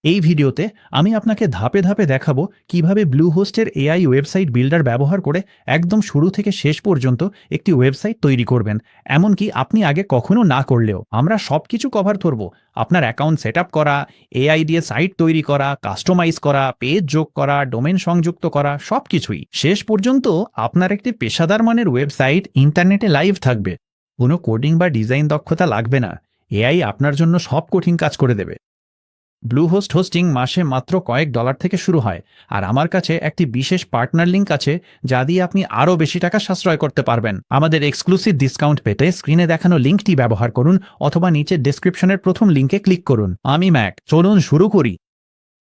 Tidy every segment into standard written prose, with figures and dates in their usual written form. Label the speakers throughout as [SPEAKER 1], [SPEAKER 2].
[SPEAKER 1] এই ভিডিওতে আমি আপনাকে ধাপে ধাপে দেখাবো কিভাবে ব্লুহোস্টের এআই ওয়েবসাইট বিল্ডার ব্যবহার করে একদম শুরু থেকে শেষ পর্যন্ত একটি ওয়েবসাইট তৈরি করবেন, এমনকি আপনি আগে কখনো না করলেও। আমরা সবকিছু কভার করব। আপনার অ্যাকাউন্ট সেট আপ করা, এআই দিয়ে সাইট তৈরি করা, কাস্টমাইজ করা, পেজ যোগ করা, ডোমেন সংযুক্ত করা, সবকিছুই। শেষ পর্যন্ত আপনার একটি পেশাদার মানের ওয়েবসাইট ইন্টারনেটে লাইভ থাকবে। কোনো কোডিং বা ডিজাইন দক্ষতা লাগবে না। এআই আপনার জন্য সব কঠিন কাজ করে দেবে। ব্লুহোস্ট হোস্টিং মাসে মাত্র কয়েক ডলার থেকে শুরু হয়, আর আমার কাছে একটি বিশেষ পার্টনার লিঙ্ক আছে যা দিয়ে আপনি আরও বেশি টাকা সাশ্রয় করতে পারবেন। আমাদের এক্সক্লুসিভ ডিসকাউন্ট পেতে স্ক্রিনে দেখানো লিঙ্কটি ব্যবহার করুন অথবা নিচের ডেসক্রিপশনের প্রথম লিঙ্কে ক্লিক করুন। আমি ম্যাক, চলুন শুরু করি।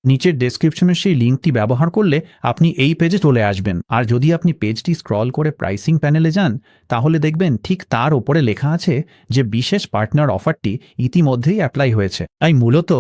[SPEAKER 1] নিচের ডেসক্রিপশনের সেই লিঙ্কটি ব্যবহার করলে আপনি এই পেজে চলে আসবেন, আর যদি আপনি পেজটি স্ক্রল করে প্রাইসিং প্যানেলে যান তাহলে দেখবেন ঠিক তার ওপরে লেখা আছে যে বিশেষ পার্টনার অফারটি ইতিমধ্যেই অ্যাপ্লাই হয়েছে। তাই মূলত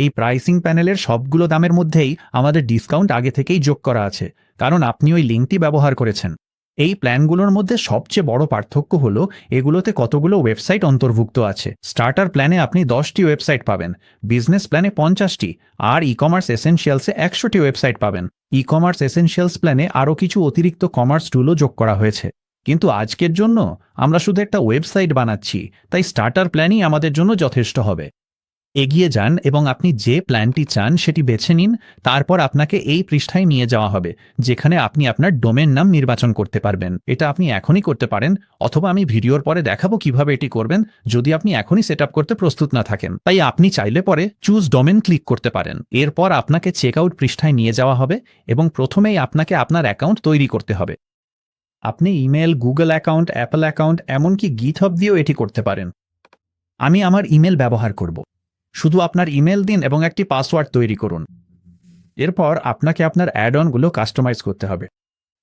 [SPEAKER 1] এই প্রাইসিং প্যানেলের সবগুলো দামের মধ্যেই আমাদের ডিসকাউন্ট আগে থেকেই যোগ করা আছে, কারণ আপনি ওই লিঙ্কটি ব্যবহার করেছেন। এই প্ল্যানগুলোর মধ্যে সবচেয়ে বড় পার্থক্য হলো এগুলোতে কতগুলো ওয়েবসাইট অন্তর্ভুক্ত আছে। স্টার্টার প্ল্যানে আপনি 10টি ওয়েবসাইট পাবেন, বিজনেস প্ল্যানে 50টি, আর ই কমার্স এসেনশিয়ালসে 100টি ওয়েবসাইট পাবেন। ই কমার্স এসেনশিয়ালস প্ল্যানে আরও কিছু অতিরিক্ত কমার্স টুলও যোগ করা হয়েছে, কিন্তু আজকের জন্য আমরা শুধু একটা ওয়েবসাইট বানাচ্ছি, তাই স্টার্টার প্ল্যানই আমাদের জন্য যথেষ্ট হবে। এগিয়ে যান এবং আপনি যে প্ল্যানটি চান সেটি বেছে নিন। তারপর আপনাকে এই পৃষ্ঠায় নিয়ে যাওয়া হবে যেখানে আপনি আপনার ডোমেন নাম নির্বাচন করতে পারবেন। এটা আপনি এখনই করতে পারেন, অথবা আমি ভিডিওর পরে দেখাবো কিভাবে এটি করবেন যদি আপনি এখনই সেট আপ করতে প্রস্তুত না থাকেন। তাই আপনি চাইলে পরে চুজ ডোমেন ক্লিক করতে পারেন। এরপর আপনাকে চেক আউট পৃষ্ঠায় নিয়ে যাওয়া হবে এবং প্রথমেই আপনাকে আপনার অ্যাকাউন্ট তৈরি করতে হবে। আপনি email, Google account, Apple account, এমনকি গিটহাব দিয়েও এটি করতে পারেন। আমি আমার ইমেল ব্যবহার করব। শুধু আপনার ইমেল দিন এবং একটি পাসওয়ার্ড তৈরি করুন। এরপর আপনাকে আপনার অ্যাড অনগুলো কাস্টমাইজ করতে হবে।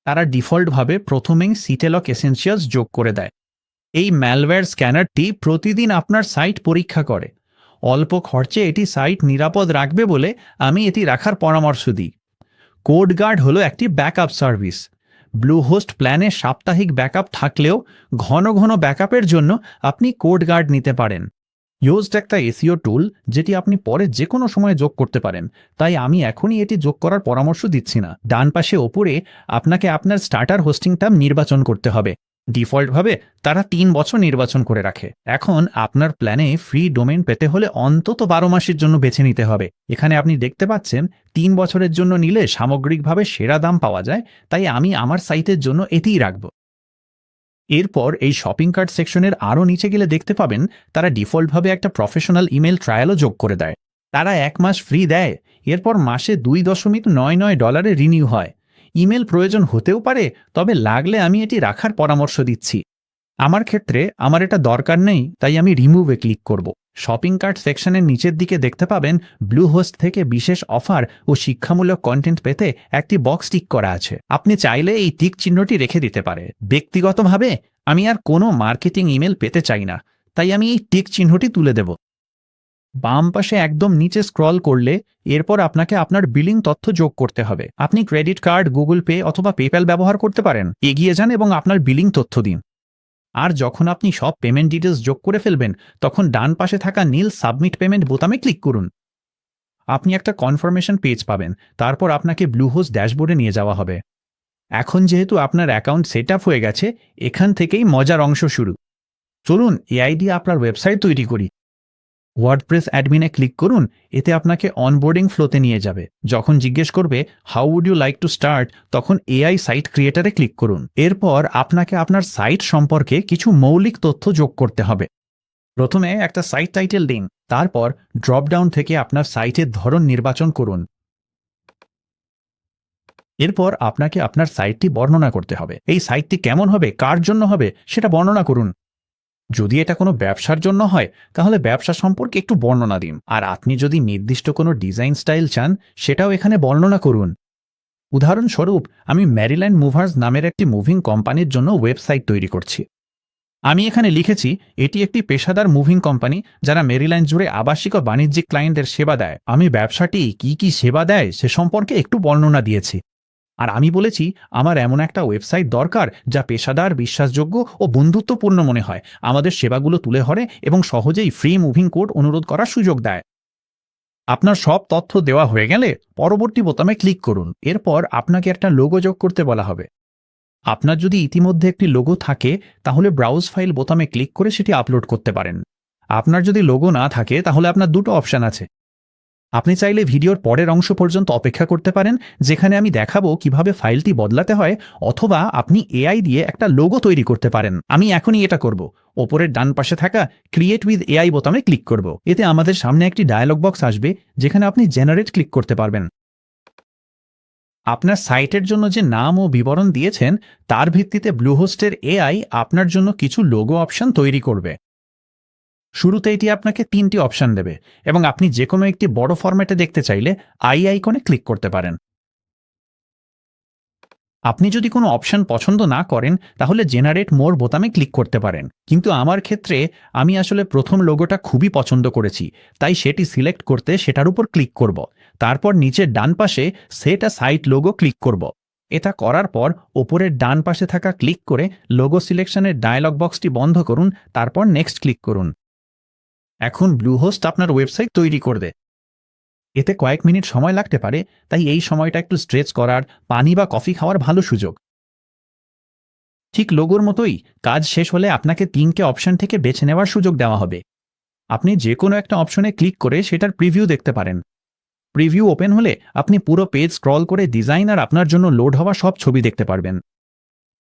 [SPEAKER 1] তারা ডিফল্টভাবে প্রথমেই সিটেলক এসেনশিয়ালস যোগ করে দেয়। এই ম্যালওয়্যার স্ক্যানারটি প্রতিদিন আপনার সাইট পরীক্ষা করে। অল্প খরচে এটি সাইট নিরাপদ রাখবে বলে আমি এটি রাখার পরামর্শ দিই। কোডগার্ড হলো একটি ব্যাকআপ সার্ভিস। ব্লুহোস্ট প্ল্যানে সাপ্তাহিক ব্যাকআপ থাকলেও ঘন ঘন ব্যাকআপের জন্য আপনি কোডগার্ড নিতে পারেন। ইউজড একটা এসইও টুল যেটি আপনি পরে যে কোনো সময় যোগ করতে পারেন, তাই আমি এখনই এটি যোগ করার পরামর্শ দিচ্ছি না। ডান পাশে ওপরে আপনাকে আপনার স্টার্টার হোস্টিং ট্যাব নির্বাচন করতে হবে। ডিফল্টভাবে তারা 3 বছর নির্বাচন করে রাখে। এখন আপনার প্ল্যানে ফ্রি ডোমেন পেতে হলে অন্তত 12 মাসের জন্য বেছে নিতে হবে। এখানে আপনি দেখতে পাচ্ছেন 3 বছরের জন্য নিলে সামগ্রিকভাবে সেরা দাম পাওয়া যায়, তাই আমি আমার সাইটের জন্য এটিই রাখব। এরপর এই শপিং কার্ট সেকশনের আরও নিচে গেলে দেখতে পাবেন তারা ডিফল্টভাবে একটা প্রফেশনাল ইমেল ট্রায়ালও যোগ করে দেয়। তারা 1 মাস ফ্রি দেয়, এরপর মাসে $2.99 রিনিউ হয়। ইমেল প্রয়োজন হতেও পারে, তবে লাগলে আমি এটি রাখার পরামর্শ দিচ্ছি। আমার ক্ষেত্রে আমার এটা দরকার নেই, তাই আমি রিমুভে ক্লিক করব। শপিং কার্ট সেকশনের নিচের দিকে দেখতে পাবেন ব্লুহোস্ট থেকে বিশেষ অফার ও শিক্ষামূলক কন্টেন্ট পেতে একটি বক্স টিক করা আছে। আপনি চাইলে এই টিক চিহ্নটি রেখে দিতে পারে। ব্যক্তিগতভাবে আমি আর কোনো মার্কেটিং ইমেল পেতে চাই না, তাই আমি এই টিক চিহ্নটি তুলে দেব। বাম পাশে একদম নিচে স্ক্রল করলে এরপর আপনাকে আপনার বিলিং তথ্য যোগ করতে হবে। আপনি ক্রেডিট কার্ড, গুগল পে অথবা পেপ্যাল ব্যবহার করতে পারেন। এগিয়ে যান এবং আপনার বিলিং তথ্য দিন। আর যখন আপনি সব পেমেন্ট ডিটেলস যোগ করে ফেলবেন তখন ডান পাশে থাকা নীল সাবমিট পেমেন্ট বোতামে ক্লিক করুন। আপনি একটা কনফার্মেশন পেজ পাবেন, তারপর আপনাকে ব্লুহোস্ট ড্যাশবোর্ডে নিয়ে যাওয়া হবে। এখন যেহেতু আপনার অ্যাকাউন্ট সেট আপ হয়ে গেছে, এখান থেকেই মজার অংশ শুরু। চলুন এআই দিয়ে আপনার ওয়েবসাইট তৈরি করি। ওয়ার্ডপ্রেস অ্যাডমিনে ক্লিক করুন, এতে আপনাকে অনবোর্ডিং ফ্লোতে নিয়ে যাবে। যখন জিজ্ঞেস করবে how would you like to start, তখন এআই সাইট ক্রিয়েটারে ক্লিক করুন। এরপর আপনাকে আপনার সাইট সম্পর্কে কিছু মৌলিক তথ্য যোগ করতে হবে। প্রথমে একটা সাইট টাইটেল দিন, তারপর ড্রপডাউন থেকে আপনার সাইটের ধরন নির্বাচন করুন। এরপর আপনাকে আপনার সাইটটি বর্ণনা করতে হবে। এই সাইটটি কেমন হবে, কার জন্য হবে সেটা বর্ণনা করুন। যদি এটা কোনো ব্যবসার জন্য হয় তাহলে ব্যবসা সম্পর্কে একটু বর্ণনা দিন, আর আপনি যদি নির্দিষ্ট কোনো ডিজাইন স্টাইল চান সেটাও এখানে বর্ণনা করুন। উদাহরণস্বরূপ আমি ম্যারিল্যান্ড মুভার্স নামের একটি মুভিং কোম্পানির জন্য ওয়েবসাইট তৈরি করছি। আমি এখানে লিখেছি এটি একটি পেশাদার মুভিং কোম্পানি যারা মেরিল্যান্ড জুড়ে আবাসিক ও বাণিজ্যিক ক্লায়েন্টদের সেবা দেয়। আমি ব্যবসাটি কি কি সেবা দেয় সে সম্পর্কে একটু বর্ণনা দিয়েছি। আর আমি বলেছি আমার এমন একটা ওয়েবসাইট দরকার যা পেশাদার, বিশ্বাসযোগ্য ও বন্ধুত্বপূর্ণ মনে হয়, আমাদের সেবাগুলো তুলে ধরে এবং সহজেই ফ্রি মুভিং কোড অনুরোধ করার সুযোগ দেয়। আপনার সব তথ্য দেওয়া হয়ে গেলে পরবর্তী বোতামে ক্লিক করুন। এরপর আপনাকে একটা লোগো যোগ করতে বলা হবে। আপনার যদি ইতিমধ্যে একটি লোগো থাকে তাহলে ব্রাউজ ফাইল বোতামে ক্লিক করে সেটি আপলোড করতে পারেন। আপনার যদি লোগো না থাকে তাহলে আপনার দুটো অপশন আছে। আপনি চাইলে ভিডিওর পরের অংশ পর্যন্ত অপেক্ষা করতে পারেন, যেখানে আমি দেখাবো কিভাবে ফাইলটি বদলাতে হয়, অথবা আপনি এআই দিয়ে একটা লোগো তৈরি করতে পারেন। আমি এখনই এটা করব। ওপরের ডান পাশে থাকা ক্রিয়েট উইথ এআই বোতামে ক্লিক করব। এতে আমাদের সামনে একটি ডায়ালগ বক্স আসবে, যেখানে আপনি জেনারেট ক্লিক করতে পারবেন। আপনার সাইটের জন্য যে নাম ও বিবরণ দিয়েছেন তার ভিত্তিতে ব্লুহোস্টের এআই আপনার জন্য কিছু লোগো অপশন তৈরি করবে। শুরুতে এটি আপনাকে 3টি অপশন দেবে এবং আপনি যে কোনো একটি বড় ফরম্যাটে দেখতে চাইলে আই আইকনে ক্লিক করতে পারেন। আপনি যদি কোনো অপশন পছন্দ না করেন তাহলে জেনারেট মোর বোতামে ক্লিক করতে পারেন, কিন্তু আমার ক্ষেত্রে আমি আসলে প্রথম লোগোটা খুবই পছন্দ করেছি, তাই সেটি সিলেক্ট করতে সেটার উপর ক্লিক করব। তারপর নিচের ডান পাশে set a site logo click করব। এটা করার পর ওপরের ডান পাশে থাকা ক্লিক করে লোগো সিলেকশনের ডায়লগ বক্সটি বন্ধ করুন, তারপর নেক্সট ক্লিক করুন। এখন ব্লুহোস্ট আপনার ওয়েবসাইট তৈরি করবে। এতে কয়েক মিনিট সময় লাগতে পারে, তাই এই সময়টা একটু স্ট্রেচ করার, পানি বা কফি খাওয়ার ভালো সুযোগ। ঠিক লোগোর মতোই কাজ শেষ হলে আপনাকে 3টে অপশন থেকে বেছে নেওয়ার সুযোগ দেওয়া হবে। আপনি যে কোনো একটা অপশনে ক্লিক করে সেটার প্রিভিউ দেখতে পারেন। প্রিভিউ ওপেন হলে আপনি পুরো পেজ স্ক্রল করে ডিজাইন আর আপনার জন্য লোড হওয়া সব ছবি দেখতে পারবেন।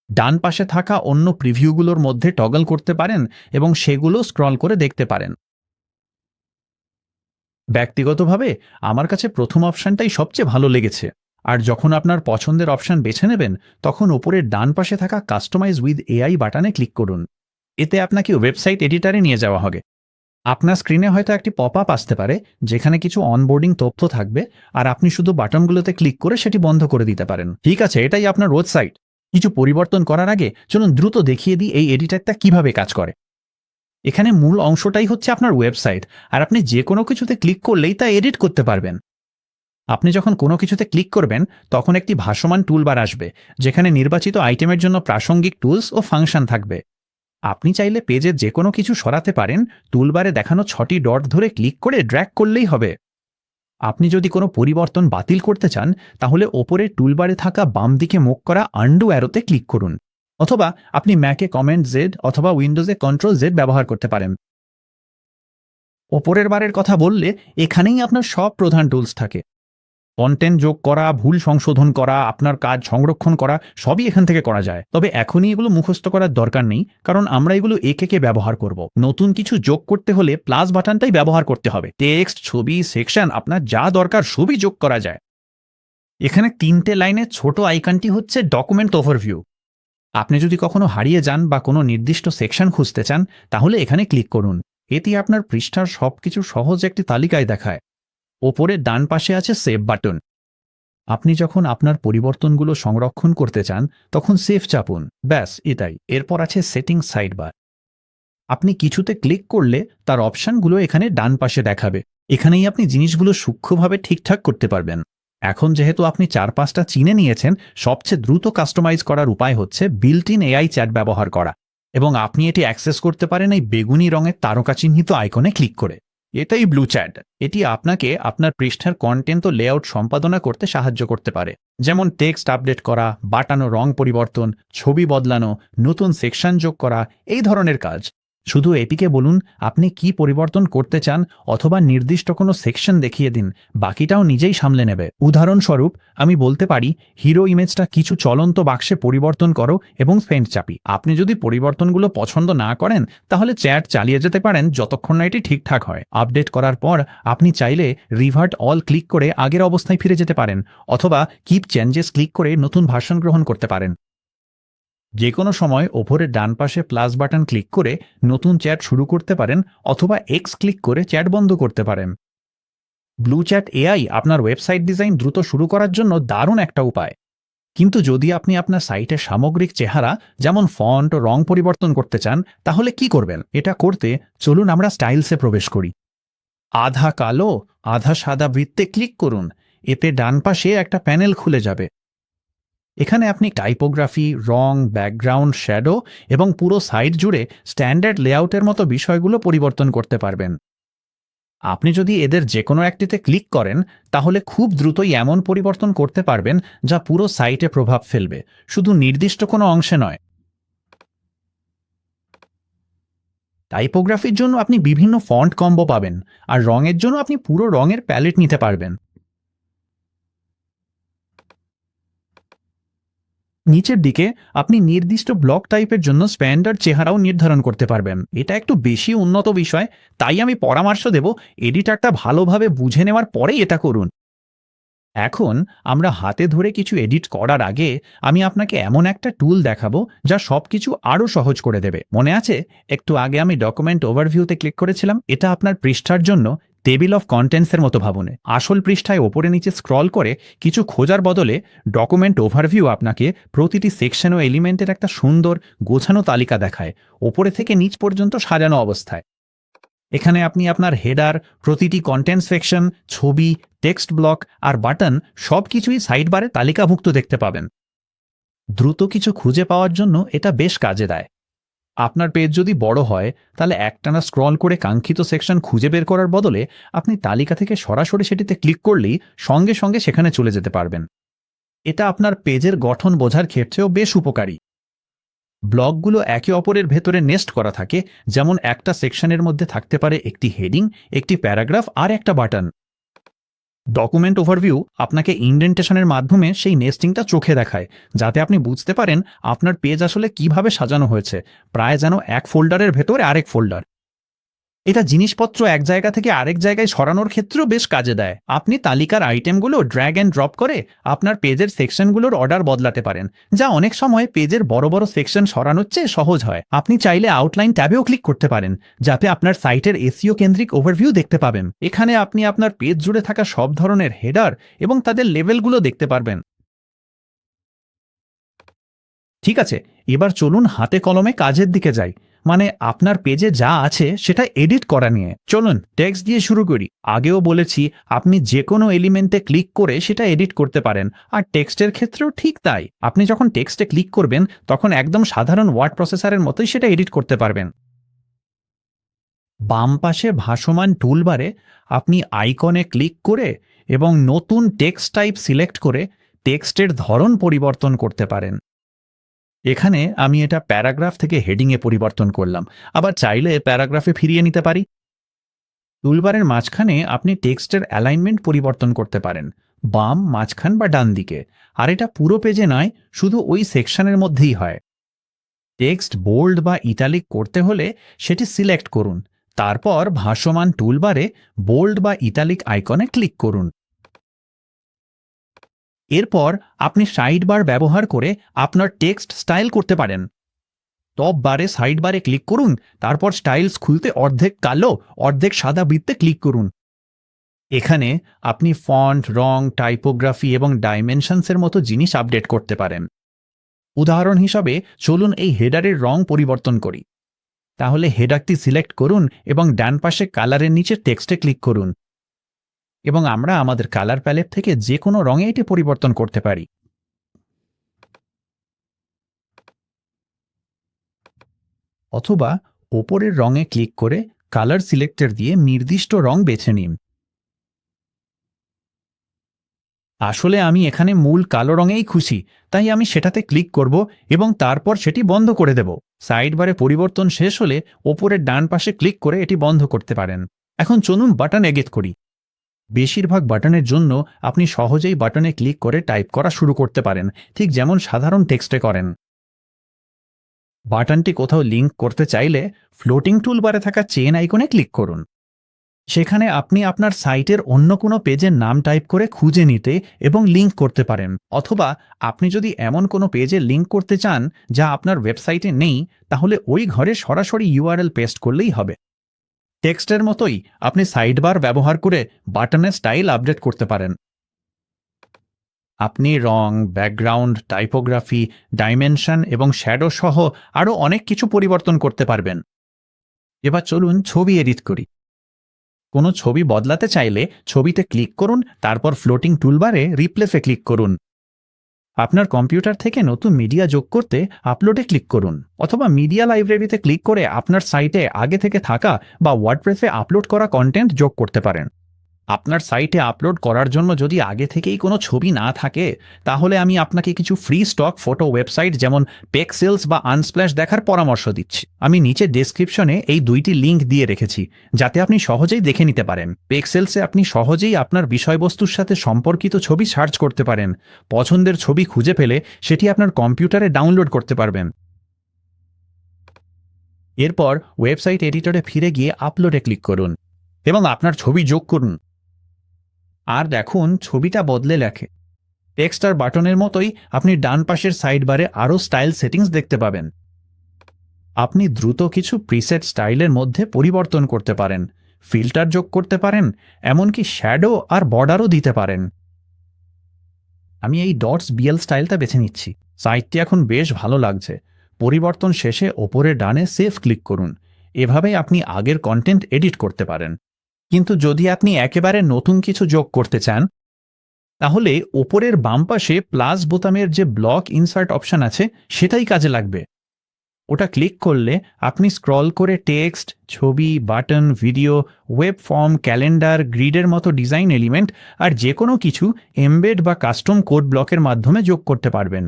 [SPEAKER 1] ডান পাশে থাকা অন্য প্রিভিউগুলোর মধ্যে টগল করতে পারেন এবং সেগুলো স্ক্রল করে দেখতে পারেন। ব্যক্তিগতভাবে আমার কাছে প্রথম অপশনটাই সবচেয়ে ভালো লেগেছে। আর যখন আপনার পছন্দের অপশন বেছে নেবেন তখন ওপরের ডান পাশে থাকা কাস্টমাইজ উইথ এআই বাটনে ক্লিক করুন। এতে আপনাকে ওয়েবসাইট এডিটরে নিয়ে যাওয়া হবে। আপনার স্ক্রিনে হয়তো একটি পপ আপ আসতে পারে, যেখানে কিছু অনবোর্ডিং তথ্য থাকবে, আর আপনি শুধু বাটনগুলোতে ক্লিক করে সেটি বন্ধ করে দিতে পারেন। ঠিক আছে, এটাই আপনার ওয়েবসাইট। কিছু পরিবর্তন করার আগে চলুন দ্রুত দেখিয়ে দিই এই এডিটরটা কিভাবে কাজ করে। এখানে মূল অংশটাই হচ্ছে আপনার ওয়েবসাইট, আর আপনি যে কোনো কিছুতে ক্লিক করলেই তা এডিট করতে পারবেন। আপনি যখন কোনো কিছুতে ক্লিক করবেন তখন একটি ভাসমান টুলবার আসবে, যেখানে নির্বাচিত আইটেমের জন্য প্রাসঙ্গিক টুলস ও ফাংশন থাকবে। আপনি চাইলে পেজে যে কোনো কিছু সরাতে পারেন, টুলবারে দেখানো 6টি ডট ধরে ক্লিক করে ড্র্যাগ করলেই হবে। আপনি যদি কোনো পরিবর্তন বাতিল করতে চান তাহলে ওপরে টুলবারে থাকা বাম দিকে মুখ করা আন্ডু অ্যারোতে ক্লিক করুন, অথবা আপনি ম্যাকে কমান্ড জেড অথবা উইন্ডোজে কন্ট্রোল জেড ব্যবহার করতে পারেন। ওপরের বারের কথা বললে এখানেই আপনার সব প্রধান টুলস থাকে। কন্টেন্ট যোগ করা, ভুল সংশোধন করা, আপনার কাজ সংরক্ষণ করা, সবই এখান থেকে করা যায়। তবে এখনই এগুলো মুখস্থ করার দরকার নেই, কারণ আমরা এগুলো একে ব্যবহার করব। নতুন কিছু যোগ করতে হলে প্লাস বাটনটাই ব্যবহার করতে হবে। টেক্সট, ছবি, সেকশন, আপনার যা দরকার সবই যোগ করা যায়। এখানে 3টে লাইনের ছোট আইকনটি হচ্ছে ডকুমেন্ট ওভারভিউ। আপনি যদি কখনো হারিয়ে যান বা কোনো নির্দিষ্ট সেকশন খুঁজতে চান তাহলে এখানে ক্লিক করুন। এটি আপনার পৃষ্ঠার সবকিছু সহজ একটি তালিকায় দেখায়। ওপরে ডান পাশে আছে সেভ বাটন। আপনি যখন আপনার পরিবর্তনগুলো সংরক্ষণ করতে চান তখন সেভ চাপুন, ব্যাস এটাই। এরপর আছে সেটিং সাইডবার। আপনি কিছুতে ক্লিক করলে তার অপশনগুলো এখানে ডান পাশে দেখাবে। এখানেই আপনি জিনিসগুলো সূক্ষ্মভাবে ঠিকঠাক করতে পারবেন। এখন যেহেতু আপনি 4-5টা চিনে নিয়েছেন, সবচেয়ে দ্রুত কাস্টমাইজ করার উপায় হচ্ছে বিল্ট ইন এআই চ্যাট ব্যবহার করা, এবং আপনি এটি অ্যাক্সেস করতে পারেন এই বেগুনি রঙের তারকা চিহ্নিত আইকনে ক্লিক করে। এটাই ব্লু চ্যাট। এটি আপনাকে আপনার পৃষ্ঠার কন্টেন্ট ও লেআউট সম্পাদনা করতে সাহায্য করতে পারে, যেমন টেক্সট আপডেট করা, বাটানো রং পরিবর্তন, ছবি বদলানো, নতুন সেকশন যোগ করা, এই ধরনের কাজ। শুধু এটিকে বলুন আপনি কি পরিবর্তন করতে চান, অথবা নির্দিষ্ট কোনো সেকশন দেখিয়ে দিন, বাকিটাও নিজেই সামলে নেবে। উদাহরণস্বরূপ আমি বলতে পারি হিরো ইমেজটা কিছু চলন্ত বাক্সে পরিবর্তন করো এবং সেন্ড চাপি। আপনি যদি পরিবর্তনগুলো পছন্দ না করেন তাহলে চ্যাট চালিয়ে যেতে পারেন যতক্ষণ না এটি ঠিকঠাক হয়। আপডেট করার পর আপনি চাইলে রিভার্ট অল ক্লিক করে আগের অবস্থায় ফিরে যেতে পারেন, অথবা কিপ চেঞ্জেস ক্লিক করে নতুন ভার্সন গ্রহণ করতে পারেন। যে কোনো সময় ওপরের ডান পাশে প্লাস বাটন ক্লিক করে নতুন চ্যাট শুরু করতে পারেন, অথবা এক্স ক্লিক করে চ্যাট বন্ধ করতে পারেন। ব্লু চ্যাট এআই আপনার ওয়েবসাইট ডিজাইন দ্রুত শুরু করার জন্য দারুণ একটা উপায়। কিন্তু যদি আপনি আপনার সাইটের সামগ্রিক চেহারা যেমন ফন্ট ও রং পরিবর্তন করতে চান তাহলে কি করবেন? এটা করতে চলুন আমরা স্টাইলসে প্রবেশ করি। আধা কালো আধা সাদা বৃত্তে ক্লিক করুন। এতে ডান পাশে একটা প্যানেল খুলে যাবে। এখানে আপনি টাইপোগ্রাফি, রং, ব্যাকগ্রাউন্ড, শ্যাডো এবং পুরো সাইট জুড়ে স্ট্যান্ডার্ড লেআউটের মতো বিষয়গুলো পরিবর্তন করতে পারবেন। আপনি যদি এদের যে কোনো একটিতে ক্লিক করেন, তাহলে খুব দ্রুতই এমন পরিবর্তন করতে পারবেন যা পুরো সাইটে প্রভাব ফেলবে, শুধু নির্দিষ্ট কোনো অংশে নয়। টাইপোগ্রাফির জন্য আপনি বিভিন্ন ফন্ট কম্বো পাবেন, আর রঙের জন্য আপনি পুরো রঙের প্যালেট নিতে পারবেন। নিচের দিকে আপনি নির্দিষ্ট ব্লক টাইপের জন্য স্ট্যান্ডার্ড চেহারাও নির্ধারণ করতে পারবেন। এটা একটু বেশি উন্নত বিষয়, তাই আমি পরামর্শ দেব এডিটরটা ভালোভাবে বুঝে নেওয়ার পরেই এটা করুন। এখন আমরা হাতে ধরে কিছু এডিট করার আগে আমি আপনাকে এমন একটা টুল দেখাবো যা সবকিছু আরও সহজ করে দেবে। মনে আছে, একটু আগে আমি ডকুমেন্ট ওভারভিউতে ক্লিক করেছিলাম? এটা আপনার পৃষ্ঠার জন্য টেবিল অফ কন্টেন্টসের মতো ভাবুন। আসল পৃষ্ঠায় ওপরে নিচে স্ক্রল করে কিছু খোঁজার বদলে ডকুমেন্ট ওভারভিউ আপনাকে প্রতিটি সেকশন ও এলিমেন্টের একটা সুন্দর গোছানো তালিকা দেখায়, ওপরে থেকে নিচ পর্যন্ত সাজানো অবস্থায়। এখানে আপনি আপনার হেডার, প্রতিটি কন্টেন্ট সেকশন, ছবি, টেক্সট ব্লক আর বাটন সবকিছুই সাইড বারে তালিকাভুক্ত দেখতে পাবেন। দ্রুত কিছু খুঁজে পাওয়ার জন্য এটা বেশ কাজে দেয়। আপনার পেজ যদি বড় হয়, তাহলে একটানা স্ক্রল করে কাঙ্ক্ষিত সেকশন খুঁজে বের করার বদলে আপনি তালিকা থেকে সরাসরি সেটিতে ক্লিক করলেই সঙ্গে সঙ্গে সেখানে চলে যেতে পারবেন। এটা আপনার পেজের গঠন বোঝার ক্ষেত্রেও বেশ উপকারী। ব্লকগুলো একে অপরের ভেতরে নেস্ট করা থাকে, যেমন একটা সেকশনের মধ্যে থাকতে পারে একটি হেডিং, একটি প্যারাগ্রাফ আর একটা বাটন। ডকুমেন্ট ওভারভিউ আপনাকে ইনডেন্টেশনের মাধ্যমে সেই নেস্টিংটা চোখে দেখায়, যাতে আপনি বুঝতে পারেন আপনার পেজ আসলে কিভাবে সাজানো হয়েছে, প্রায় যেন এক ফোল্ডারের ভেতরে আরেক ফোল্ডার। এটা জিনিসপত্র এক জায়গা থেকে আরেক জায়গায় সরানোর ক্ষেত্রেও বেশ কাজে দেয়। আপনি তালিকার আইটেমগুলো ড্র্যাগ অ্যান্ড ড্রপ করে আপনার পেজের সেকশনগুলোর অর্ডার বদলাতে পারেন, যা অনেক সময় পেজের বড় বড় সেকশন সরানোর চেয়ে সহজ হয়। আপনি চাইলে আউটলাইন ট্যাবেও ক্লিক করতে পারেন, যাতে আপনার সাইটের এসইও কেন্দ্রিক ওভারভিউ দেখতে পাবেন। এখানে আপনি আপনার পেজ জুড়ে থাকা সব ধরনের হেডার এবং তাদের লেভেলগুলো দেখতে পারবেন। ঠিক আছে, এবার চলুন হাতে কলমে কাজের দিকে যাই, মানে আপনার পেজে যা আছে সেটা এডিট করা নিয়ে। চলুন টেক্সট দিয়ে শুরু করি। আগেও বলেছি, আপনি যে কোনো এলিমেন্টে ক্লিক করে সেটা এডিট করতে পারেন, আর টেক্সটের ক্ষেত্রেও ঠিক তাই। আপনি যখন টেক্সটে ক্লিক করবেন, তখন একদম সাধারণ ওয়ার্ড প্রসেসরের মতোই সেটা এডিট করতে পারবেন। বাম পাশে ভাসমান টুলবারে আপনি আইকনে ক্লিক করে এবং নতুন টেক্সট টাইপ সিলেক্ট করে টেক্সটের ধরন পরিবর্তন করতে পারেন। এখানে আমি এটা প্যারাগ্রাফ থেকে হেডিংয়ে পরিবর্তন করলাম, আবার চাইলে প্যারাগ্রাফে ফিরিয়ে নিতে পারি। টুলবারের মাঝখানে আপনি টেক্সটের অ্যালাইনমেন্ট পরিবর্তন করতে পারেন, বাম, মাঝখান বা ডান দিকে। আর এটা পুরো পেজে নয়, শুধু ওই সেকশনের মধ্যেই হয়। টেক্সট বোল্ড বা ইটালিক করতে হলে সেটি সিলেক্ট করুন, তারপর ভাসমান টুলবারে বোল্ড বা ইটালিক আইকনে ক্লিক করুন। এরপর আপনি সাইড বার ব্যবহার করে আপনার টেক্সট স্টাইল করতে পারেন। টপ বারে সাইড বারে ক্লিক করুন, তারপর স্টাইলস খুলতে অর্ধেক কালো অর্ধেক সাদা বৃত্তে ক্লিক করুন। এখানে আপনি ফন্ট, রং, টাইপোগ্রাফি এবং ডাইমেনশনসের মতো জিনিস আপডেট করতে পারেন। উদাহরণ হিসাবে চলুন এই হেডারের রং পরিবর্তন করি। তাহলে হেডারটি সিলেক্ট করুন এবং ডান পাশে কালারের নিচে টেক্সটে ক্লিক করুন, এবং আমরা আমাদের কালার প্যালেট থেকে যে কোনো রঙে এটি পরিবর্তন করতে পারি। অথবা ওপরের রঙে ক্লিক করে কালার সিলেক্টর দিয়ে নির্দিষ্ট রং বেছে নিন। আসলে আমি এখানে মূল কালো রঙেই খুশি, তাই আমি সেটাতে ক্লিক করব এবং তারপর সেটি বন্ধ করে দেব। সাইড বারে পরিবর্তন শেষ হলে ওপরের ডান পাশে ক্লিক করে এটি বন্ধ করতে পারেন। এখন চলুন বাটন এডিট করি। বেশিরভাগ বাটনের জন্য আপনি সহজেই বাটনে ক্লিক করে টাইপ করা শুরু করতে পারেন, ঠিক যেমন সাধারণ টেক্সটে করেন। বাটনটি কোথাও লিঙ্ক করতে চাইলে ফ্লোটিং টুলবারে থাকা চেন আইকনে ক্লিক করুন। সেখানে আপনি আপনার সাইটের অন্য কোনো পেজের নাম টাইপ করে খুঁজে নিতে এবং লিঙ্ক করতে পারেন, অথবা আপনি যদি এমন কোনো পেজে লিঙ্ক করতে চান যা আপনার ওয়েবসাইটে নেই, তাহলে ওই ঘরে সরাসরি ইউআরএল পেস্ট করলেই হবে। টেক্সটের মতোই আপনি সাইডবার ব্যবহার করে বাটনের স্টাইল আপডেট করতে পারেন। আপনি রং, ব্যাকগ্রাউন্ড, টাইপোগ্রাফি, ডাইমেনশন এবং শ্যাডো সহ আরও অনেক কিছু পরিবর্তন করতে পারবেন। এবার চলুন ছবি এডিট করি। কোনো ছবি বদলাতে চাইলে ছবিতে ক্লিক করুন, তারপর ফ্লোটিং টুলবারে রিপ্লেসে ক্লিক করুন। আপনার কম্পিউটার থেকে নতুন মিডিয়া যোগ করতে আপলোডে ক্লিক করুন, অথবা মিডিয়া লাইব্রেরিতে ক্লিক করে আপনার সাইটে আগে থেকে থাকা বা ওয়ার্ডপ্রেসে আপলোড করা কন্টেন্ট যোগ করতে পারেন। আপনার সাইটে আপলোড করার জন্য যদি আগে থেকেই কোনো ছবি না থাকে, তাহলে আমি আপনাকে কিছু ফ্রি স্টক ফটো ওয়েবসাইট যেমন পেক্সেলস বা আনস্প্ল্যাশ দেখার পরামর্শ দিচ্ছি। আমি নিচে ডেসক্রিপশনে এই দুইটি লিঙ্ক দিয়ে রেখেছি, যাতে আপনি সহজেই দেখে নিতে পারেন। পেক্সেলসে আপনি সহজেই আপনার বিষয়বস্তুর সাথে সম্পর্কিত ছবি সার্চ করতে পারেন। পছন্দের ছবি খুঁজে পেলে সেটি আপনার কম্পিউটারে ডাউনলোড করতে পারবেন। এরপর ওয়েবসাইট এডিটরে ফিরে গিয়ে আপলোডে ক্লিক করুন এবং আপনার ছবি যোগ করুন। আর দেখুন, ছবিটা বদলে লেখে। টেক্সট আর বাটনের মতোই আপনি ডান পাশের সাইড বারে আরও স্টাইল সেটিংস দেখতে পাবেন। আপনি দ্রুত কিছু প্রিসেট স্টাইলের মধ্যে পরিবর্তন করতে পারেন, ফিল্টার যোগ করতে পারেন, এমনকি শ্যাডো আর বর্ডারও দিতে পারেন। আমি এই ডটস বিএল স্টাইলটা বেছে নিচ্ছি। সাইটটি এখন বেশ ভালো লাগছে। পরিবর্তন শেষে ওপরে ডানে সেভ ক্লিক করুন। এভাবেই আপনি আগের কন্টেন্ট এডিট করতে পারেন। কিন্তু যদি আপনি একেবারে নতুন কিছু যোগ করতে চান, তাহলে ওপরের বাম পাশে প্লাস বোতামের যে ব্লক ইনসার্ট অপশন আছে সেটাই কাজে লাগবে। ওটা ক্লিক করলে আপনি স্ক্রল করে টেক্সট, ছবি, button, video, web form, calendar, গ্রিডের মতো ডিজাইন এলিমেন্ট আর যে কোনো কিছু এমবেড বা কাস্টম কোড ব্লকের মাধ্যমে যোগ করতে পারবেন।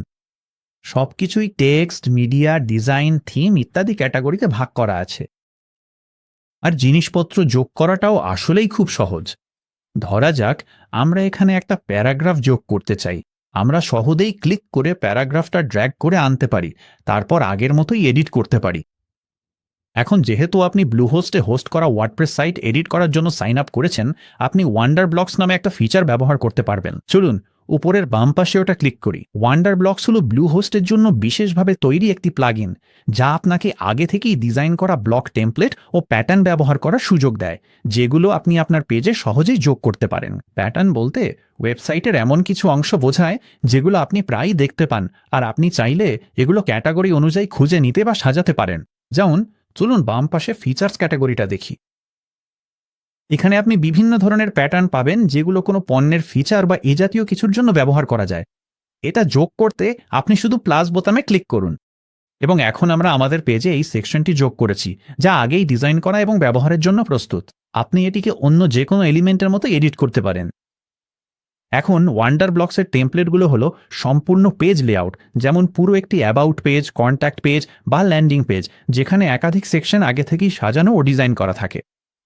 [SPEAKER 1] সবকিছুই টেক্সট, মিডিয়া, ডিজাইন, থিম ইত্যাদি ক্যাটাগরিতে ভাগ করা আছে। আর জিনিসপত্র যোগ করাটাও আসলেই খুব সহজ। ধরা যাক আমরা এখানে একটা প্যারাগ্রাফ যোগ করতে চাই। আমরা সহজেই ক্লিক করে প্যারাগ্রাফটা ড্র্যাগ করে আনতে পারি, তারপর আগের মতোই এডিট করতে পারি। এখন যেহেতু আপনি ব্লুহোস্টে হোস্ট করা ওয়ার্ডপ্রেস সাইট এডিট করার জন্য সাইন আপ করেছেন, আপনি ওয়ান্ডার ব্লকস নামে একটা ফিচার ব্যবহার করতে পারবেন। চলুন উপরের বাম পাশে ওটা ক্লিক করি। ওয়ান্ডার ব্লকস হলো ব্লুহোস্টের জন্য বিশেষভাবে তৈরি একটি প্লাগইন, যা আপনাকে আগে থেকেই ডিজাইন করা ব্লক টেমপ্লেট ও প্যাটার্ন ব্যবহার করার সুযোগ দেয়, যেগুলো আপনি আপনার পেজে সহজেই যোগ করতে পারেন। প্যাটার্ন বলতে ওয়েবসাইটের এমন কিছু অংশ বোঝায় যেগুলো আপনি প্রায়ই দেখতে পান, আর আপনি চাইলে এগুলো ক্যাটাগরি অনুযায়ী খুঁজে নিতে বা সাজাতে পারেন। যেমন চলুন বাম পাশে ফিচার্স ক্যাটাগরিটা দেখি। এখানে আপনি বিভিন্ন ধরনের প্যাটার্ন পাবেন, যেগুলো কোনো পণ্যের ফিচার বা এ জাতীয় কিছুর জন্য ব্যবহার করা যায়। এটা যোগ করতে আপনি শুধু প্লাস বোতামে ক্লিক করুন। এবং এখন আমরা আমাদের পেজে এই সেকশনটি যোগ করেছি, যা আগেই ডিজাইন করা এবং ব্যবহারের জন্য প্রস্তুত। আপনি এটিকে অন্য যে কোনো এলিমেন্টের মতো এডিট করতে পারেন। এখন ওয়ান্ডার ব্লকসের টেমপ্লেটগুলো হলো সম্পূর্ণ পেজ লেআউট, যেমন পুরো একটি অ্যাবাউট পেজ, কন্ট্যাক্ট পেজ বা ল্যান্ডিং পেজ, যেখানে একাধিক সেকশন আগে থেকেই সাজানো ও ডিজাইন করা থাকে।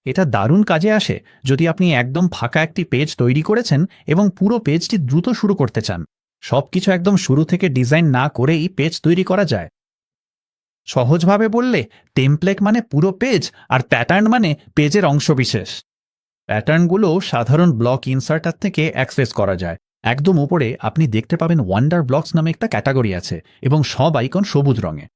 [SPEAKER 1] এটা দারুণ কাজে আসে যদি আপনি একদম ফাঁকা একটি পেজ তৈরি করেছেন এবং পুরো পেজটি দ্রুত শুরু করতে চান। সবকিছু একদম শুরু থেকে ডিজাইন না করেই পেজ তৈরি করা যায়। সহজভাবে বললে, টেমপ্লেট মানে পুরো পেজ আর প্যাটার্ন মানে পেজের অংশবিশেষ। প্যাটার্নগুলো সাধারণ ব্লক ইনসার্টার থেকে অ্যাক্সেস করা যায়। একদম উপরে আপনি দেখতে পাবেন ওয়ান্ডার ব্লকস নামে একটা ক্যাটাগরি আছে এবং সব আইকন সবুজ রঙে।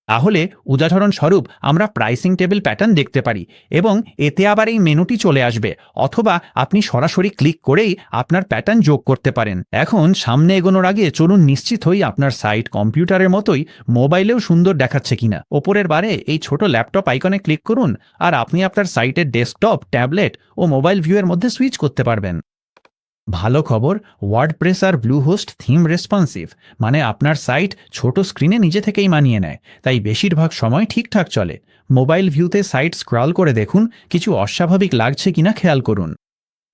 [SPEAKER 1] তাহলে উদাহরণস্বরূপ আমরা প্রাইসিং টেবিল প্যাটার্ন দেখতে পারি এবং এতে আবার এই মেনুটি চলে আসবে, অথবা আপনি সরাসরি ক্লিক করেই আপনার প্যাটার্ন যোগ করতে পারেন। এখন সামনে এগোনোর আগে চলুন নিশ্চিত হই আপনার সাইট কম্পিউটারের মতোই মোবাইলেও সুন্দর দেখাচ্ছে কিনা। ওপরের বারে এই ছোট ল্যাপটপ আইকনে ক্লিক করুন আর আপনি আপনার সাইটের ডেস্কটপ, ট্যাবলেট ও মোবাইল ভিউয়ের মধ্যে সুইচ করতে পারবেন। ভালো খবর, ওয়ার্ডপ্রেস আর ব্লুহোস্ট থিম রেসপন্সিভ, মানে আপনার সাইট ছোট স্ক্রিনে নিজে থেকেই মানিয়ে নেয়, তাই বেশিরভাগ সময় ঠিকঠাক চলে। মোবাইল ভিউতে সাইট স্ক্রল করে দেখুন, কিছু অস্বাভাবিক লাগছে কিনা খেয়াল করুন।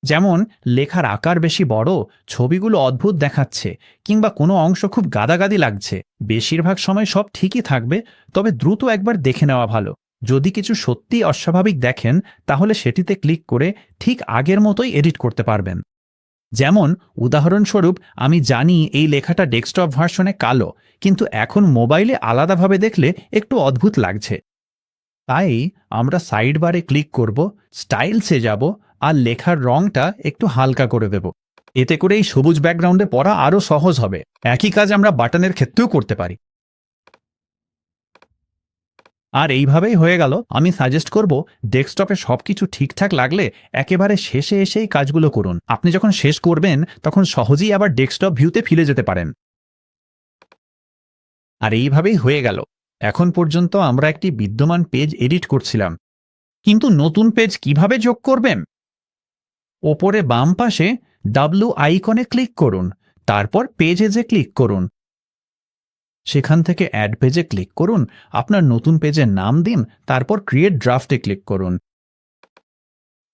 [SPEAKER 1] যেমন লেখার আকার বেশি বড়, ছবিগুলো অদ্ভুত দেখাচ্ছে, কিংবা কোনো অংশ খুব গাদাগাদি লাগছে। বেশিরভাগ সময় সব ঠিকই থাকবে, তবে দ্রুত একবার দেখে নেওয়া ভালো। যদি কিছু সত্যিই অস্বাভাবিক দেখেন, তাহলে সেটিতে ক্লিক করে ঠিক আগের মতোই এডিট করতে পারবেন। যেমন উদাহরণস্বরূপ, আমি জানি এই লেখাটা ডেস্কটপ ভার্সনে কালো, কিন্তু এখন মোবাইলে আলাদাভাবে দেখলে একটু অদ্ভুত লাগছে। তাই আমরা সাইড বারে ক্লিক করব, স্টাইলসে যাব আর লেখার রংটা একটু হালকা করে দেব। এতে করে এই সবুজ ব্যাকগ্রাউন্ডে পড়া আরও সহজ হবে। একই কাজ আমরা বাটনের ক্ষেত্রেও করতে পারি। আর এইভাবেই হয়ে গেল। আমি সাজেস্ট করব, ডেস্কটপে সবকিছু ঠিকঠাক লাগলে একেবারে শেষে এসেই কাজগুলো করুন। আপনি যখন শেষ করবেন তখন সহজেই আবার ডেস্কটপ ভিউতে ফিরে যেতে পারেন। আর এইভাবেই হয়ে গেল। এখন পর্যন্ত আমরা একটি বিদ্যমান পেজ এডিট করছিলাম, কিন্তু নতুন পেজ কিভাবে যোগ করবেন? ওপরে বাম পাশে ডাব্লু আইকনে ক্লিক করুন। তারপর পেজে ক্লিক করুন। সেখান থেকে অ্যাড পেজে ক্লিক করুন, আপনার নতুন পেজের নাম দিন, তারপর ক্রিয়েট ড্রাফটে ক্লিক করুন।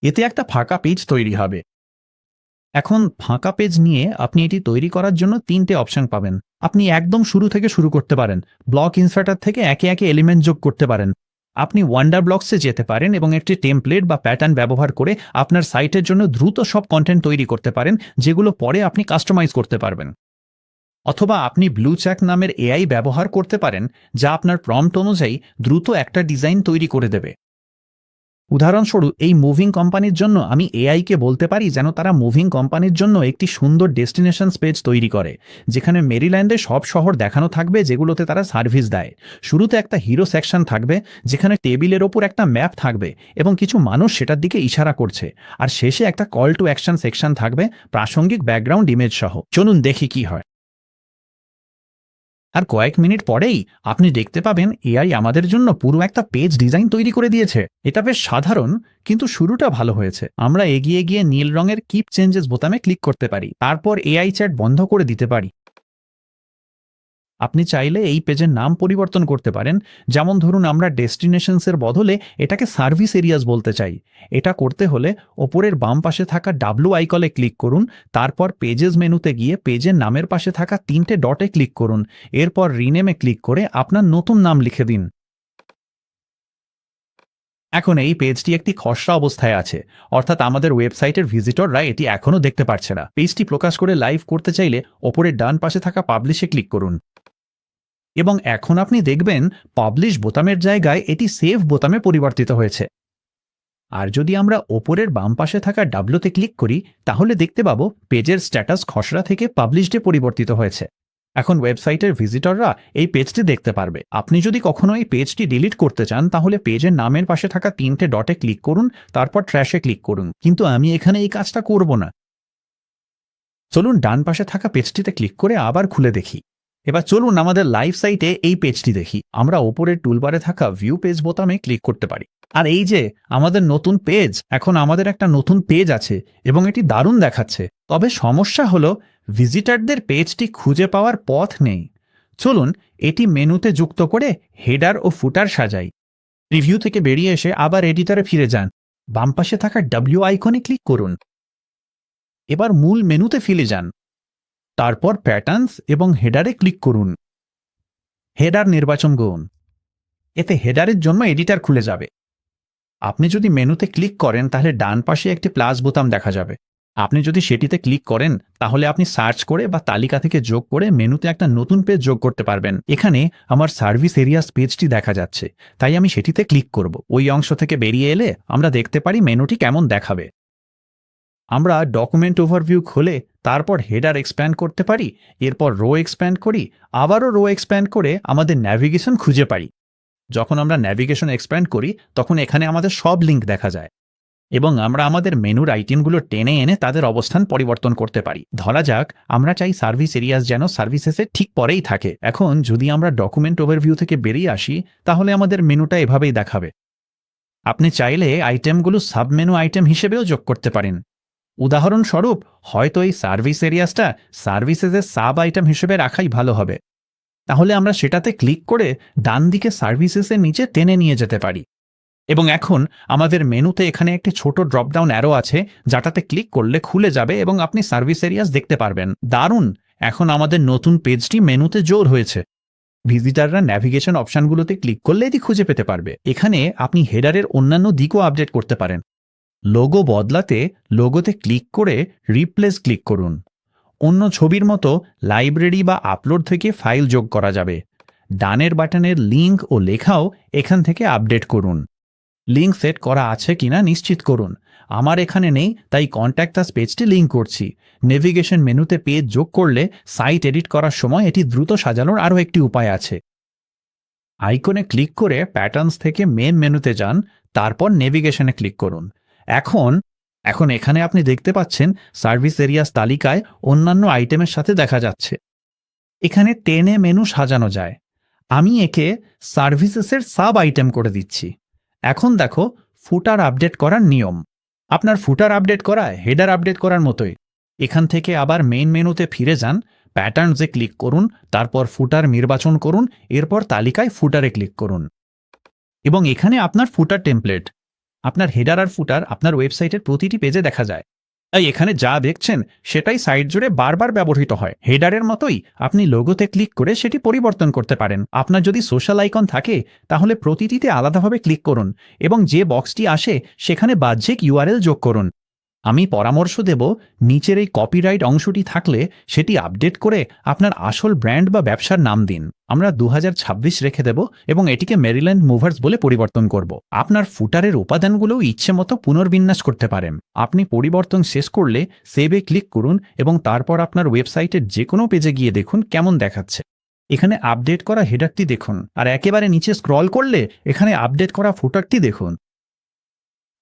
[SPEAKER 1] এতে একটা ফাঁকা পেজ তৈরি হবে। এখন ফাঁকা পেজ নিয়ে আপনি এটি তৈরি করার জন্য 3টে অপশন পাবেন। আপনি একদম শুরু থেকে শুরু করতে পারেন, ব্লক ইনসার্টার থেকে একে একে এলিমেন্ট যোগ করতে পারেন। আপনি ওয়ান্ডার ব্লকসে যেতে পারেন এবং একটি টেমপ্লেট বা প্যাটার্ন ব্যবহার করে আপনার সাইটের জন্য দ্রুত সব কন্টেন্ট তৈরি করতে পারেন, যেগুলো পরে আপনি কাস্টমাইজ করতে পারবেন। অথবা আপনি ব্লুচ্যাক নামের এআই ব্যবহার করতে পারেন, যা আপনার প্রম্পট অনুযায়ী দ্রুত একটা ডিজাইন তৈরি করে দেবে। উদাহরণস্বরূপ এই মুভিং কোম্পানির জন্য আমি এআইকে বলতে পারি যেন তারা মুভিং কোম্পানির জন্য একটি সুন্দর ডেস্টিনেশন পেজ তৈরি করে, যেখানে মেরিল্যান্ডে সব শহর দেখানো থাকবে যেগুলোতে তারা সার্ভিস দেয়। শুরুতে একটা হিরো সেকশন থাকবে, যেখানে টেবিলের ওপর একটা ম্যাপ থাকবে এবং কিছু মানুষ সেটার দিকে ইশারা করছে, আর শেষে একটা কল টু অ্যাকশন সেকশন থাকবে প্রাসঙ্গিক ব্যাকগ্রাউন্ড ইমেজ সহ। চলুন দেখি কি হয়। আর কয়েক মিনিট পরেই আপনি দেখতে পাবেন এআই আমাদের জন্য পুরো একটা পেজ ডিজাইন তৈরি করে দিয়েছে। এটা বেশ সাধারণ, কিন্তু শুরুটা ভালো হয়েছে। আমরা এগিয়ে গিয়ে নীল রঙের কিপ চেঞ্জেস বোতামে ক্লিক করতে পারি, তারপর এআই চ্যাট বন্ধ করে দিতে পারি। আপনি চাইলে এই পেজের নাম পরিবর্তন করতে পারেন, যেমন ধরুন আমরা ডেস্টিনেশনসের বদলে এটাকে সার্ভিস এরিয়াস বলতে চাই। এটা করতে হলে ওপরের বাম পাশে থাকা ডাব্লু আইকনে ক্লিক করুন, তারপর পেজেস মেনুতে গিয়ে পেজের নামের পাশে থাকা 3টে ডটে ক্লিক করুন, এরপর রিনেমে ক্লিক করে আপনার নতুন নাম লিখে দিন। এখন এই পেজটি একটি খসড়া অবস্থায় আছে, অর্থাৎ আমাদের ওয়েবসাইটের ভিজিটররা এটি এখনও দেখতে পারছে না। পেজটি প্রকাশ করে লাইভ করতে চাইলে ওপরের ডান পাশে থাকা পাবলিশে ক্লিক করুন, এবং এখন আপনি দেখবেন পাবলিশ বোতামের জায়গায় এটি সেভ বোতামে পরিবর্তিত হয়েছে। আর যদি আমরা ওপরের বাম পাশে থাকা ডাব্লুতে ক্লিক করি, তাহলে দেখতে পাবো পেজের স্ট্যাটাস খসড়া থেকে পাবলিশডে পরিবর্তিত হয়েছে। এখন ওয়েবসাইটের ভিজিটররা এই পেজটি দেখতে পারবে। আপনি যদি কখনো এই পেজটি ডিলিট করতে চান, তাহলে পেজের নামের পাশে থাকা 3টে ডটে ক্লিক করুন, তারপর ট্র্যাশে ক্লিক করুন। কিন্তু আমি এখানে এই কাজটা করব না। চলুন ডান পাশে থাকা পেজটিতে ক্লিক করে আবার খুলে দেখি। এবার চলুন আমাদের লাইভ সাইটে এই পেজটি দেখি। আমরা ওপরের টুলবারে থাকা ভিউ পেজ বোতামে ক্লিক করতে পারি। আর এই যে আমাদের নতুন পেজ, এখন আমাদের একটা নতুন পেজ আছে এবং এটি দারুণ দেখাচ্ছে। তবে সমস্যা হলো ভিজিটরদের পেজটি খুঁজে পাওয়ার পথ নেই। চলুন এটি মেনুতে যুক্ত করে হেডার ও ফুটার সাজাই। রিভিউ থেকে বেরিয়ে এসে আবার এডিটরে ফিরে যান। বাম পাশে থাকা ডাব্লিউ আইকনে ক্লিক করুন। এবার মূল মেনুতে ফিরে যান, তারপর প্যাটার্নস এবং হেডারে ক্লিক করুন। হেডার নির্বাচন করুন। এতে হেডারের জন্য এডিটর খুলে যাবে। আপনি যদি মেনুতে ক্লিক করেন, তাহলে ডান পাশে একটি প্লাস বোতাম দেখা যাবে। আপনি যদি সেটিতে ক্লিক করেন, তাহলে আপনি সার্চ করে বা তালিকা থেকে যোগ করে মেনুতে একটা নতুন পেজ যোগ করতে পারবেন। এখানে আমার সার্ভিস এরিয়াস পেজটি দেখা যাচ্ছে, তাই আমি সেটিতে ক্লিক করব। ওই অংশ থেকে বেরিয়ে এলে আমরা দেখতে পারি মেনুটি কেমন দেখাবে। আমরা ডকুমেন্ট ওভারভিউ খুলে তারপর হেডার এক্সপ্যান্ড করতে পারি, এরপর রো এক্সপ্যান্ড করি, আবারও রো এক্সপ্যান্ড করে আমাদের ন্যাভিগেশন খুঁজে পাই। যখন আমরা ন্যাভিগেশন এক্সপ্যান্ড করি, তখন এখানে আমাদের সব লিঙ্ক দেখা যায় এবং আমরা আমাদের মেনুর আইটেমগুলো টেনে এনে তাদের অবস্থান পরিবর্তন করতে পারি। ধরা যাক আমরা চাই সার্ভিস এরিয়াস যেন সার্ভিসেসের ঠিক পরেই থাকে। এখন যদি আমরা ডকুমেন্ট ওভারভিউ থেকে বেরিয়ে আসি, তাহলে আমাদের মেনুটা এভাবেই দেখাবে। আপনি চাইলে আইটেমগুলো সাবমেনু আইটেম হিসেবেও যোগ করতে পারেন। উদাহরণস্বরূপ, হয়তো এই সার্ভিস এরিয়াসটা সার্ভিসেসের সাব আইটেম হিসেবে রাখাই ভালো হবে। তাহলে আমরা সেটাতে ক্লিক করে ডান দিকে সার্ভিসেসের নিচে টেনে নিয়ে যেতে পারি। এবং এখন আমাদের মেনুতে এখানে একটি ছোট ড্রপডাউন অ্যারো আছে, যাটাতে ক্লিক করলে খুলে যাবে এবং আপনি সার্ভিস এরিয়াস দেখতে পারবেন। দারুণ! এখন আমাদের নতুন পেজটি মেনুতে যোগ হয়েছে। ভিজিটাররা ন্যাভিগেশন অপশনগুলোতে ক্লিক করলে এটি খুঁজে পেতে পারবে। এখানে আপনি হেডারের অন্যান্য দিকও আপডেট করতে পারেন। লোগো বদলাতে লোগোতে ক্লিক করে রিপ্লেস ক্লিক করুন। অন্য ছবির মতো লাইব্রেরি বা আপলোড থেকে ফাইল যোগ করা যাবে। ডানের বাটনের লিঙ্ক ও লেখাও এখান থেকে আপডেট করুন। লিঙ্ক সেট করা আছে কিনা নিশ্চিত করুন। আমার এখানে নেই, তাই কন্ট্যাক্ট আস পেজটি লিঙ্ক করছি। নেভিগেশন মেনুতে পেজ যোগ করলে সাইট এডিট করার সময় এটি দ্রুত সাজানোর আরও একটি উপায় আছে। আইকনে ক্লিক করে প্যাটার্নস থেকে মেন মেনুতে যান, তারপর নেভিগেশনে ক্লিক করুন। এখন এখানে আপনি দেখতে পাচ্ছেন সার্ভিস এরিয়াস তালিকায় অন্যান্য আইটেমের সাথে দেখা যাচ্ছে। এখানে টেনে মেনু সাজানো যায়। আমি একে সার্ভিসেসের সাব আইটেম করে দিচ্ছি। এখন দেখো ফুটার আপডেট করার নিয়ম। আপনার ফুটার আপডেট করা হেডার আপডেট করার মতোই। এখান থেকে আবার মেইন মেনুতে ফিরে যান, প্যাটার্নসে ক্লিক করুন, তারপর ফুটার নির্বাচন করুন, এরপর তালিকায় ফুটারে ক্লিক করুন এবং এখানে আপনার ফুটার টেমপ্লেট, আপনার হেডার আর ফুটার আপনার ওয়েবসাইটের প্রতিটি পেজে দেখা যায়। তাই এখানে যা দেখছেন সেটাই সাইট জুড়ে বারবার ব্যবহৃত হয়। হেডারের মতোই আপনি লোগোতে ক্লিক করে সেটি পরিবর্তন করতে পারেন। আপনার যদি সোশ্যাল আইকন থাকে তাহলে প্রতিটিতে আলাদাভাবে ক্লিক করুন এবং যে বক্সটি আসে সেখানে বাহ্যিক ইউআরএল যোগ করুন। আমি পরামর্শ দেব, নিচের এই কপিরাইট অংশটি থাকলে সেটি আপডেট করে আপনার আসল ব্র্যান্ড বা ব্যবসার নাম দিন। আমরা 2026 রেখে দেব এবং এটিকে মেরিল্যান্ড মুভার্স বলে পরিবর্তন করব। আপনার ফুটারের উপাদানগুলোও ইচ্ছে মতো পুনর্বিন্যাস করতে পারেন। আপনি পরিবর্তন শেষ করলে সেভে ক্লিক করুন এবং তারপর আপনার ওয়েবসাইটের যে কোনো পেজে গিয়ে দেখুন কেমন দেখাচ্ছে। এখানে আপডেট করা হেডারটি দেখুন আর একেবারে নিচে স্ক্রল করলে এখানে আপডেট করা ফুটারটি দেখুন।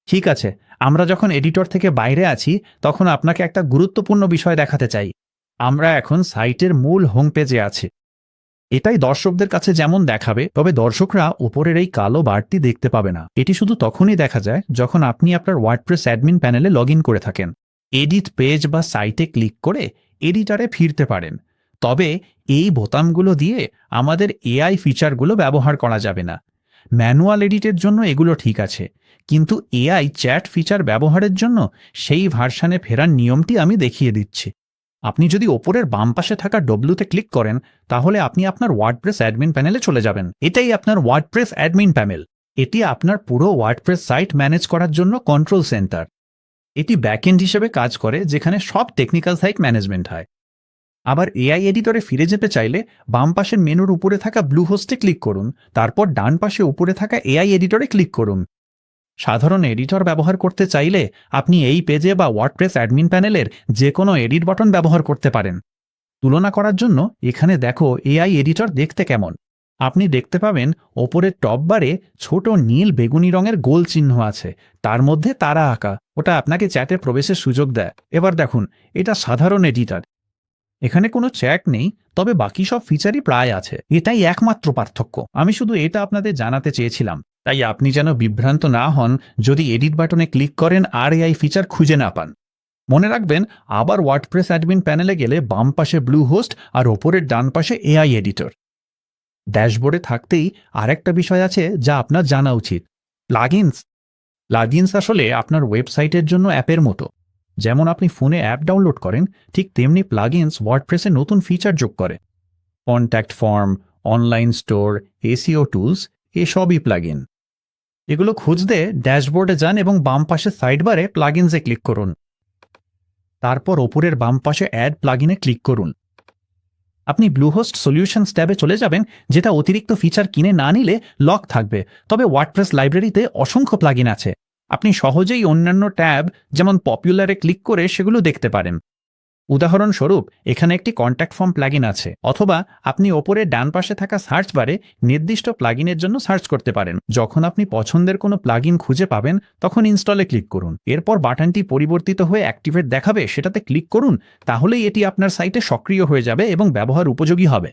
[SPEAKER 1] ঠিক আছে, আমরা যখন এডিটর থেকে বাইরে আছি তখন আপনাকে একটা গুরুত্বপূর্ণ বিষয় দেখাতে চাই। আমরা এখন সাইটের মূল হোম পেজে আছি। এটাই দর্শকদের কাছে যেমন দেখাবে, তবে দর্শকরা উপরের এই কালো বারটি দেখতে পাবে না। এটি শুধু তখনই দেখা যায় যখন আপনি আপনার ওয়ার্ডপ্রেস অ্যাডমিন প্যানেলে লগ ইন করে থাকেন। এডিট পেজ বা সাইটে ক্লিক করে এডিটরে ফিরতে পারেন, তবে এই বোতামগুলো দিয়ে আমাদের এআই ফিচারগুলো ব্যবহার করা যাবে না। ম্যানুয়াল এডিটের জন্য এগুলো ঠিক আছে, কিন্তু এআই চ্যাট ফিচার ব্যবহারের জন্য সেই ভার্সানে ফেরার নিয়মটি আমি দেখিয়ে দিচ্ছি। আপনি যদি ওপরের বাম পাশে থাকা ডব্লিউতে ক্লিক করেন তাহলে আপনি আপনার ওয়ার্ডপ্রেস অ্যাডমিন প্যানেলে চলে যাবেন। এটাই আপনার ওয়ার্ডপ্রেস অ্যাডমিন প্যানেল। এটি আপনার পুরো ওয়ার্ডপ্রেস সাইট ম্যানেজ করার জন্য কন্ট্রোল সেন্টার। এটি ব্যাকএন্ড হিসেবে কাজ করে, যেখানে সব টেকনিক্যাল সাইট ম্যানেজমেন্ট হয়। আবার এআই এডিটরে ফিরে যেতে চাইলে বাম পাশের মেনুর উপরে থাকা ব্লু হোস্টে ক্লিক করুন, তারপর ডান পাশে উপরে থাকা এআই এডিটরে ক্লিক করুন। সাধারণ এডিটর ব্যবহার করতে চাইলে আপনি এই পেজে বা ওয়ার্ডপ্রেস অ্যাডমিন প্যানেলের যে কোনো এডিট বাটন ব্যবহার করতে পারেন। তুলনা করার জন্য এখানে দেখো এআই এডিটর দেখতে কেমন। আপনি দেখতে পাবেন ওপরের টপ বারে ছোট নীল বেগুনি রঙের গোল চিহ্ন আছে, তার মধ্যে তারা আঁকা। ওটা আপনাকে চ্যাটে প্রবেশের সুযোগ দেয়। এবার দেখুন, এটা সাধারণ এডিটর। এখানে কোনো চ্যাট নেই, তবে বাকি সব ফিচারই প্রায় আছে। এটাই একমাত্র পার্থক্য। আমি শুধু এটা আপনাদের জানাতে চেয়েছিলাম। তাই আপনি যেন বিভ্রান্ত না হন যদি এডিট বাটনে ক্লিক করেন আর এআই ফিচার খুঁজে না পান। মনে রাখবেন, আবার ওয়ার্ডপ্রেস অ্যাডমিন প্যানেলে গেলে বাম পাশে ব্লু হোস্ট আর ওপরের ডান পাশে এআই এডিটর। ড্যাশবোর্ডে থাকতেই আরেকটা বিষয় আছে যা আপনার জানা উচিত, প্লাগইনস। প্লাগইনস আসলে আপনার ওয়েবসাইটের জন্য অ্যাপের মতো। যেমন আপনি ফোনে অ্যাপ ডাউনলোড করেন, ঠিক তেমনি প্লাগইনস ওয়ার্ডপ্রেসে নতুন ফিচার যোগ করে। Contact form, online store, SEO tools, এসবই প্লাগইন। এগুলো খুঁজতে ড্যাশবোর্ডে যান এবং বাম পাশে সাইডবারে প্লাগইনসে ক্লিক করুন। তারপর ওপরের বাম পাশে অ্যাড প্লাগইনে ক্লিক করুন। আপনি ব্লুহোস্ট সলিউশনস ট্যাবে চলে যাবেন, যেটা অতিরিক্ত ফিচার কিনে না নিলে লক থাকবে। তবে ওয়ার্ডপ্রেস লাইব্রেরিতে অসংখ্য প্লাগইন আছে। আপনি সহজেই অন্যান্য ট্যাব যেমন পপুলারে ক্লিক করে সেগুলো দেখতে পারেন। উদাহরণস্বরূপ, এখানে একটি কন্ট্যাক্ট ফর্ম প্লাগইন আছে, অথবা আপনি ওপরে ডান পাশে থাকা সার্চ বারে নির্দিষ্ট প্লাগইনের জন্য সার্চ করতে পারেন। যখন আপনি পছন্দের কোনো প্লাগইন খুঁজে পাবেন তখন ইনস্টলে ক্লিক করুন। এরপর বাটনটি পরিবর্তিত হয়ে অ্যাক্টিভেট দেখাবে, সেটাতে ক্লিক করুন। তাহলেই এটি আপনার সাইটে সক্রিয় হয়ে যাবে এবং ব্যবহার উপযোগী হবে।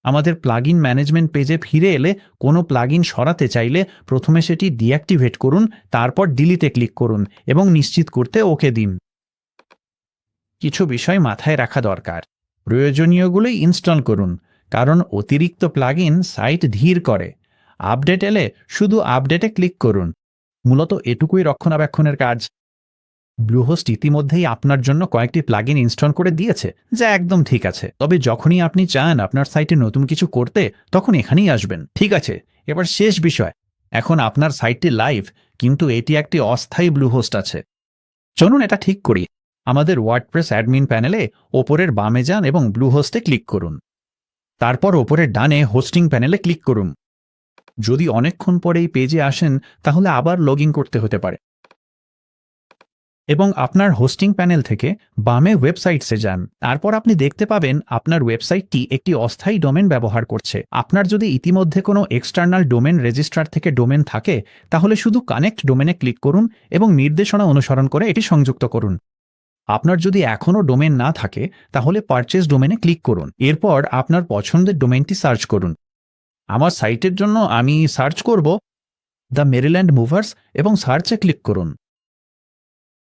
[SPEAKER 1] আমাদের প্লাগইন ম্যানেজমেন্ট পেজে ফিরে এলে কোনো প্লাগইন সরাতে চাইলে প্রথমে সেটি ডিঅ্যাক্টিভেট করুন, তারপর ডিলিটে ক্লিক করুন এবং নিশ্চিত করতে ওকে দিন। কিছু বিষয় মাথায় রাখা দরকার। প্রয়োজনীয়গুলোই ইনস্টল করুন, কারণ অতিরিক্ত প্লাগইন সাইট ধীর করে। আপডেট এলে শুধু আপডেটে ক্লিক করুন। মূলত এটুকুই রক্ষণাবেক্ষণের কাজ। ব্লুহোস্ট ইতিমধ্যেই আপনার জন্য কয়েকটি প্লাগইন ইনস্টল করে দিয়েছে, যা একদম ঠিক আছে। তবে যখনই আপনি চান আপনার সাইটে নতুন কিছু করতে, তখন এখানেই আসবেন। ঠিক আছে, এবার শেষ বিষয়। এখন আপনার সাইটটি লাইভ, কিন্তু এটি একটি অস্থায়ী ব্লুহোস্ট আছে। চলুন এটা ঠিক করি। আমাদের ওয়ার্ডপ্রেস অ্যাডমিন প্যানেলে ওপরের বামে যান এবং ব্লুহোস্টে ক্লিক করুন। তারপর ওপরের ডানে হোস্টিং প্যানেলে ক্লিক করুন। যদি অনেকক্ষণ পরে এই পেজে আসেন তাহলে আবার লগ ইন করতে হতে পারে। এবং আপনার হোস্টিং প্যানেল থেকে বামে ওয়েবসাইটসে যান। তারপর আপনি দেখতে পাবেন আপনার ওয়েবসাইটটি একটি অস্থায়ী ডোমেন ব্যবহার করছে। আপনার যদি ইতিমধ্যে কোনো এক্সটার্নাল ডোমেন রেজিস্ট্রার থেকে ডোমেন থাকে তাহলে শুধু কানেক্ট ডোমেনে ক্লিক করুন এবং নির্দেশনা অনুসরণ করে এটি সংযুক্ত করুন। আপনার যদি এখনও ডোমেন না থাকে তাহলে পারচেজ ডোমেনে ক্লিক করুন। এরপর আপনার পছন্দের ডোমেনটি সার্চ করুন। আমার সাইটের জন্য আমি সার্চ করব দ্য মেরিল্যান্ড মুভার্স এবং সার্চে ক্লিক করুন।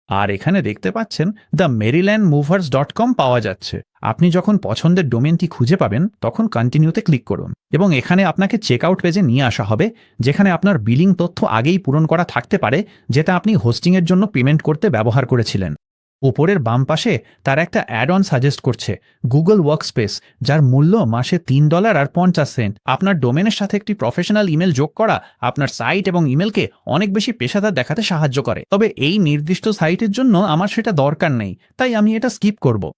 [SPEAKER 1] আর এখানে দেখতে পাচ্ছেন দ্য মেরিল্যান্ড মুভার্স .com পাওয়া যাচ্ছে। আপনি যখন পছন্দের ডোমেনটি খুঁজে পাবেন তখন কন্টিনিউতে ক্লিক করুন এবং এখানে আপনাকে চেকআউট পেজে নিয়ে আসা হবে, যেখানে আপনার বিলিং তথ্য আগেই পূরণ করা থাকতে পারে, যেটা আপনি হোস্টিংয়ের জন্য পেমেন্ট করতে ব্যবহার করেছিলেন। ওপরের বাম পাশে তার একটা অ্যাড অন সাজেস্ট করছে, গুগল ওয়ার্কস্পেস, যার মূল্য মাসে $3.50। আপনার ডোমেনের সাথে একটি প্রফেশনাল ইমেল যোগ করা আপনার সাইট এবং ইমেলকে অনেক বেশি পেশাদার দেখাতে সাহায্য করে। তবে এই নির্দিষ্ট সাইটের জন্য আমার সেটা দরকার নেই, তাই আমি এটা স্কিপ করব।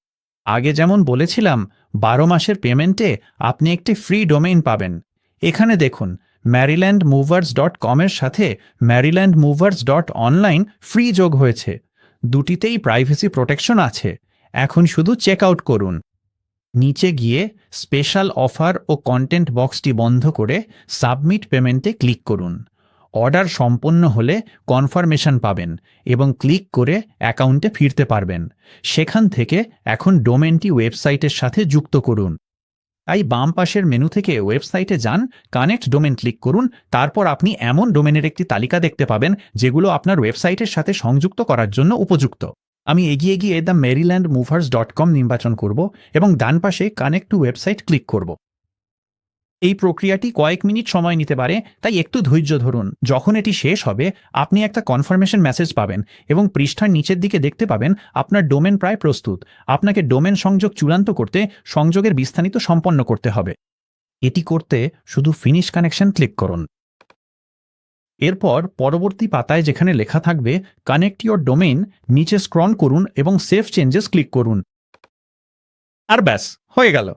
[SPEAKER 1] আগে যেমন বলেছিলাম, 12 মাসের পেমেন্টে আপনি একটি ফ্রি ডোমেইন পাবেন। এখানে দেখুন, marylandmovers.com এর সাথে marylandmovers.online ফ্রি যোগ হয়েছে। দুটিতেই প্রাইভেসি প্রোটেকশন আছে। এখন শুধু চেক আউট করুন। নিচে গিয়ে স্পেশাল অফার ও কন্টেন্ট বক্সটি বন্ধ করে সাবমিট পেমেন্টে ক্লিক করুন। অর্ডার সম্পন্ন হলে কনফার্মেশন পাবেন এবং ক্লিক করে অ্যাকাউন্টে ফিরতে পারবেন। সেখান থেকে এখন ডোমেনটি ওয়েবসাইটের সাথে যুক্ত করুন। তাই বাম পাশের মেনু থেকে ওয়েবসাইটে যান, কানেক্ট ডোমেন ক্লিক করুন। তারপর আপনি এমন ডোমেনের একটি তালিকা দেখতে পাবেন যেগুলো আপনার ওয়েবসাইটের সাথে সংযুক্ত করার জন্য উপযুক্ত। আমি এগিয়ে গিয়ে দ্য মেরিল্যান্ড মুভার্স .com নির্বাচন করব এবং ডান পাশে কানেক্ট টু ওয়েবসাইট ক্লিক করব। এই প্রক্রিয়াটি কয়েক মিনিট সময় নিতে পারে, তাই একটু ধৈর্য ধরুন। যখন এটি শেষ হবে আপনি একটা কনফার্মেশন মেসেজ পাবেন এবং পৃষ্ঠার নিচের দিকে দেখতে পাবেন আপনার ডোমেন প্রায় প্রস্তুত। আপনাকে ডোমেন সংযোগ চূড়ান্ত করতে সংযোগের বিস্তারিত সম্পন্ন করতে হবে। এটি করতে শুধু ফিনিশ কানেকশন ক্লিক করুন। এরপর পরবর্তী পাতায় যেখানে লেখা থাকবে কানেক্ট ইওর ডোমেইন, নিচে স্ক্রল করুন এবং সেভ চেঞ্জেস ক্লিক করুন। আর ব্যাস, হয়ে গেল।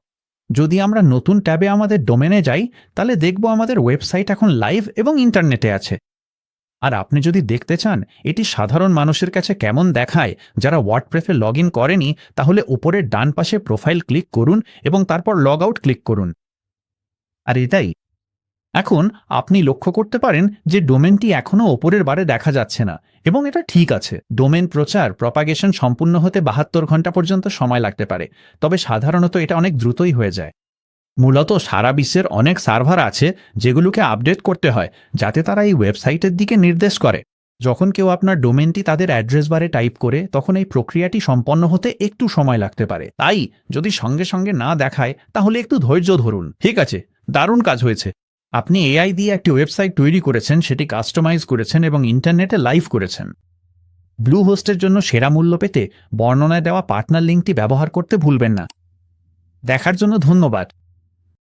[SPEAKER 1] যদি আমরা নতুন ট্যাবে আমাদের ডোমেনে যাই, তাহলে দেখব আমাদের ওয়েবসাইট এখন লাইভ এবং ইন্টারনেটে আছে। আর আপনি যদি দেখতে চান এটি সাধারণ মানুষের কাছে কেমন দেখায় যারা ওয়ার্ডপ্রেসে লগ ইন করেনি, তাহলে উপরের ডান পাশে প্রোফাইল ক্লিক করুন এবং তারপর লগ আউট ক্লিক করুন। আর এটাই। এখন আপনি লক্ষ্য করতে পারেন যে ডোমেনটি এখনও ওপরের বারে দেখা যাচ্ছে না, এবং এটা ঠিক আছে। ডোমেন প্রপাগেশন সম্পূর্ণ হতে 72 ঘন্টা পর্যন্ত সময় লাগতে পারে, তবে সাধারণত এটা অনেক দ্রুতই হয়ে যায়। মূলত সারা বিশ্বের অনেক সার্ভার আছে যেগুলোকে আপডেট করতে হয় যাতে তারা এই ওয়েবসাইটের দিকে নির্দেশ করে। যখন কেউ আপনার ডোমেনটি তাদের অ্যাড্রেস বারে টাইপ করে, তখন এই প্রক্রিয়াটি সম্পন্ন হতে একটু সময় লাগতে পারে। তাই যদি সঙ্গে সঙ্গে না দেখায় তাহলে একটু ধৈর্য ধরুন। ঠিক আছে, দারুণ কাজ হয়েছে। আপনি এআই দিয়ে একটি ওয়েবসাইট তৈরি করেছেন, সেটি কাস্টমাইজ করেছেন এবং ইন্টারনেটে লাইভ করেছেন। ব্লু হোস্টের জন্য সেরা মূল্য পেতে বর্ণনায় দেওয়া পার্টনার লিঙ্কটি ব্যবহার করতে ভুলবেন না। দেখার জন্য ধন্যবাদ।